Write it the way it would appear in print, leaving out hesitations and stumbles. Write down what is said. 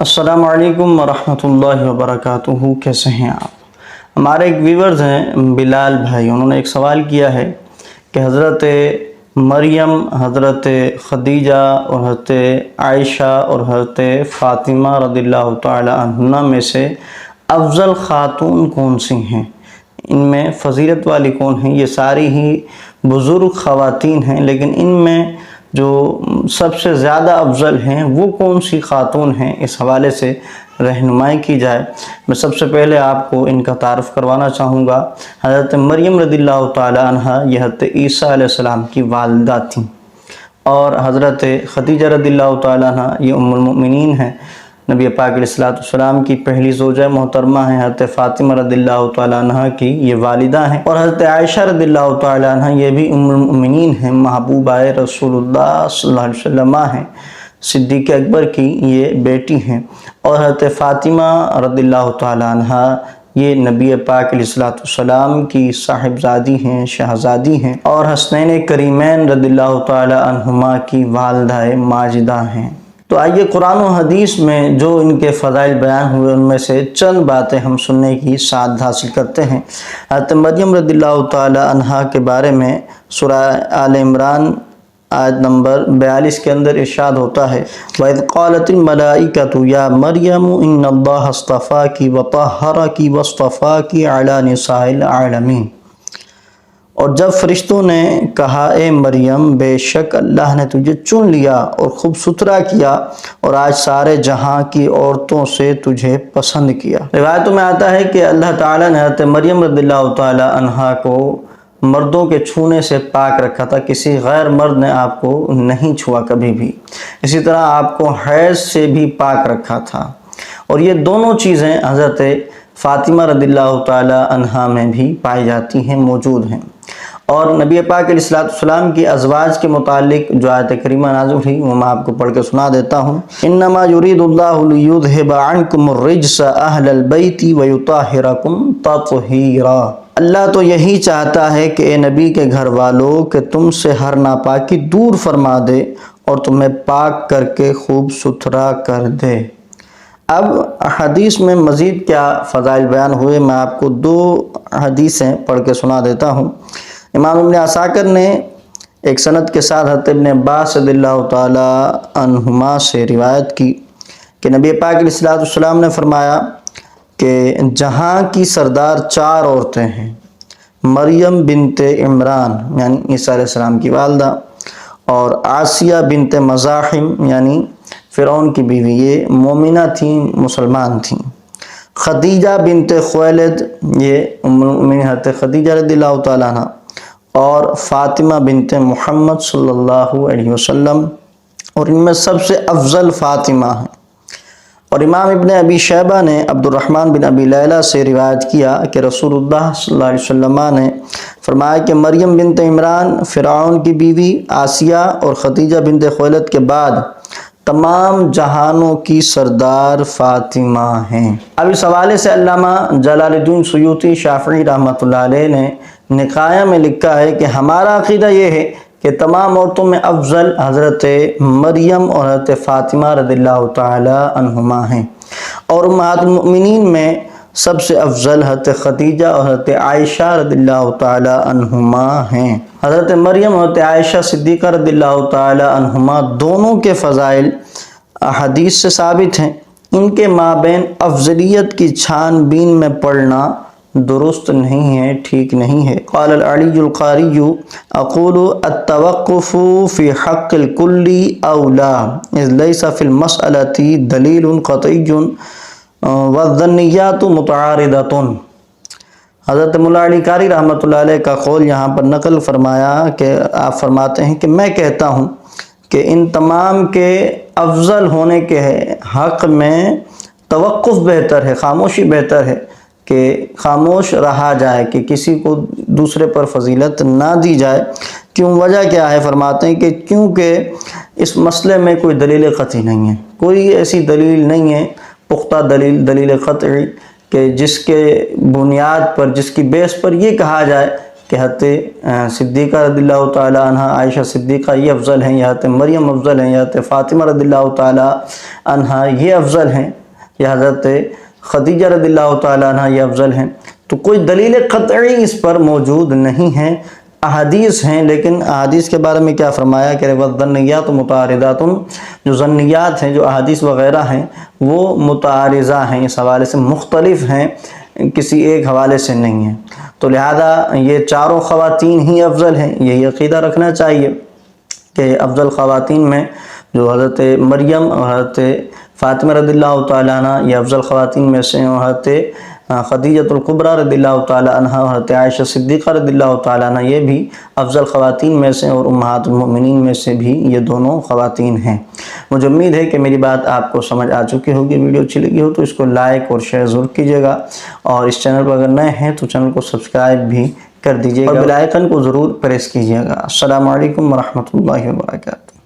السلام علیکم ورحمۃ اللہ وبرکاتہ۔ کیسے ہیں آپ؟ ہمارے ایک ویورز ہیں بلال بھائی، انہوں نے ایک سوال کیا ہے کہ حضرت مریم، حضرت خدیجہ اور حضرت عائشہ اور حضرت فاطمہ رضی اللہ تعالی عنہ میں سے افضل خاتون کون سی ہیں؟ ان میں فضیلت والی کون ہیں؟ یہ ساری ہی بزرگ خواتین ہیں، لیکن ان میں جو سب سے زیادہ افضل ہیں وہ کون سی خاتون ہیں، اس حوالے سے رہنمائی کی جائے۔ میں سب سے پہلے آپ کو ان کا تعارف کروانا چاہوں گا۔ حضرت مریم رضی اللہ تعالی عنہ یہ حضرت عیسیٰ علیہ السلام کی والدہ تھیں، اور حضرت خدیجہ رضی اللہ تعالی عنہ یہ ام المؤمنین ہیں، نبی پاک علیہ السلام کی پہلی زوجہ محترمہ ہیں۔ حضرت فاطمہ رضی اللہ تعالی عنہ کی یہ والدہ ہیں، اور حضرت عائشہ رضی اللہ تعالی عنہ یہ بھی ام المؤمنین ہیں، محبوبہ رسول اللہ صلی اللہ علیہ وسلم ہیں، صدیق اکبر کی یہ بیٹی ہیں، اور حضرت فاطمہ رضی اللہ تعالی عنہ یہ نبی پاک علیہ السلام کی صاحبزادی ہیں، شہزادی ہیں، اور حسنین کریمین رضی اللہ تعالی عنہما کی والدہ ماجدہ ہیں۔ تو آئیے قرآن و حدیث میں جو ان کے فضائل بیان ہوئے ان میں سے چند باتیں ہم سننے کی سعادت حاصل کرتے ہیں۔ حضرت مریم رضی اللہ تعالی عنہا کے بارے میں سورہ آل عمران آیت نمبر 42 کے اندر ارشاد ہوتا ہے، وَإِذْ قَالَتِ الْمَلَائِكَةُ يَا مَرْيَمُ إِنَّ اللَّهَ اصْطَفَاكِ وَطَهَّرَكِ وَاصْطَفَاكِ عَلَى نِسَاءِ الْعَالَمِينَ۔ اور جب فرشتوں نے کہا، اے مریم، بے شک اللہ نے تجھے چن لیا اور خوب ستھرا کیا اور آج سارے جہاں کی عورتوں سے تجھے پسند کیا۔ روایتوں میں آتا ہے کہ اللہ تعالیٰ نے حضرت مریم رضی اللہ تعالی عنہا کو مردوں کے چھونے سے پاک رکھا تھا، کسی غیر مرد نے آپ کو نہیں چھوا کبھی بھی۔ اسی طرح آپ کو حیض سے بھی پاک رکھا تھا، اور یہ دونوں چیزیں حضرت فاطمہ رضی اللہ تعالی عنہا میں بھی پائی جاتی ہیں، موجود ہیں۔ اور نبی پاک علیہ السلام کی ازواج کے متعلق جو آیت کریمہ نازل ہوئی وہ میں آپ کو پڑھ کے سنا دیتا ہوں۔ انما یرید اللہ لیذھب عنکم الرجس اہل البیت ویطہرکم تطہیرا۔ اللہ تو یہی چاہتا ہے کہ اے نبی کے گھر والوں کہ تم سے ہر ناپاکی دور فرما دے اور تمہیں پاک کر کے خوب ستھرا کر دے۔ اب حدیث میں مزید کیا فضائل بیان ہوئے، میں آپ کو دو حدیثیں پڑھ کے سنا دیتا ہوں۔ امام ابن عساکر نے ایک سند کے ساتھ حضرت ابن عباس رضی اللہ تعالی عنہما سے روایت کی کہ نبی پاک علیہ السلام نے فرمایا کہ جہاں کی سردار چار عورتیں ہیں، مریم بنت عمران یعنی عیسیٰ علیہ السلام کی والدہ، اور آسیہ بنت مزاحم یعنی فرعون کی بیوی، یہ مومنہ تھیں، مسلمان تھیں، خدیجہ بنت خویلد یہ ام المؤمنین حضرت خدیجہ رضی اللہ تعالیٰ عنہ، اور فاطمہ بنت محمد صلی اللہ علیہ وسلم، اور ان میں سب سے افضل فاطمہ ہیں۔ اور امام ابن ابی شیبہ نے عبد الرحمن بن ابی لیلہ سے روایت کیا کہ رسول اللہ صلی اللہ علیہ وسلم نے فرمایا کہ مریم بنت عمران فرعون کی بیوی آسیہ اور خدیجہ بنت خویلد کے بعد تمام جہانوں کی سردار فاطمہ ہیں۔ اب اس حوالے سے علامہ جلال الدین سیوطی شافعی رحمۃ اللہ علیہ نے نقایہ میں لکھا ہے کہ ہمارا عقیدہ یہ ہے کہ تمام عورتوں میں افضل حضرت مریم اور حضرت فاطمہ رضی اللہ تعالی عنہما ہیں، اور امہات المؤمنین میں سب سے افضل حضرت خدیجہ اور حضرت عائشہ رضی اللہ تعالی عنہما ہیں۔ حضرت مریم اور حضرت عائشہ صدیقہ رضی اللہ تعالی عنہما دونوں کے فضائل حدیث سے ثابت ہیں، ان کے مابین افضلیت کی چھان بین میں پڑھنا درست نہیں ہے، ٹھیک نہیں ہے۔ قال العلی القاری اقول التوقف فی حق الکل اولا اذ لیس فی المسألۃ دلیل قطعی والظنیات متعارضۃ۔ حضرت مولا علی قاری رحمۃ اللہ علیہ کا قول یہاں پر نقل فرمایا کہ آپ فرماتے ہیں کہ میں کہتا ہوں کہ ان تمام کے افضل ہونے کے حق میں توقف بہتر ہے، خاموشی بہتر ہے، کہ خاموش رہا جائے، کہ کسی کو دوسرے پر فضیلت نہ دی جائے۔ کیوں؟ وجہ کیا ہے؟ فرماتے ہیں کہ کیونکہ اس مسئلے میں کوئی دلیل قطعی نہیں ہے، کوئی ایسی دلیل نہیں ہے، پختہ دلیل قطعی کہ جس کے بنیاد پر، جس کی بیس پر یہ کہا جائے کہ حضرت صدیقہ رضی اللہ تعالیٰ عنہ عائشہ صدیقہ یہ افضل ہیں، یا حضرت مریم افضل ہیں، یا حضرت فاطمہ رضی اللہ تعالیٰ عنہ یہ افضل ہیں، یا حضرت خدیجہ رضی اللہ تعالیٰ عنہ یہ افضل ہیں، تو کوئی دلیل قطعی اس پر موجود نہیں ہے۔ احادیث ہیں، لیکن احادیث کے بارے میں کیا فرمایا کہ والظنیات متعارضات، جو ظنیات ہیں، جو احادیث وغیرہ ہیں وہ متعارضہ ہیں، اس حوالے سے مختلف ہیں، کسی ایک حوالے سے نہیں ہیں، تو لہذا یہ چاروں خواتین ہی افضل ہیں۔ یہی عقیدہ رکھنا چاہیے کہ افضل خواتین میں جو حضرت مریم اور حضرت فاطمہ رضی اللہ تعالیٰ عنہ یہ افضل خواتین میں سے، اور حضرت خدیجۃ الکبریٰ رضی اللہ تعالیٰ عنہ اور حضرت عائشہ صدیقہ رضی اللہ تعالیٰ عنہ یہ بھی افضل خواتین میں سے اور امہات المؤمنین میں سے بھی یہ دونوں خواتین ہیں۔ مجھے امید ہے کہ میری بات آپ کو سمجھ آ چکی ہوگی۔ ویڈیو اچھی لگی ہو تو اس کو لائک اور شیئر ضرور کیجیے گا، اور اس چینل پر اگر نئے ہیں تو چینل کو سبسکرائب بھی کر دیجیے گا اور بیل آئیکن کو ضرور پریس کیجیے گا۔ السلام علیکم ورحمۃ اللہ وبرکاتہ۔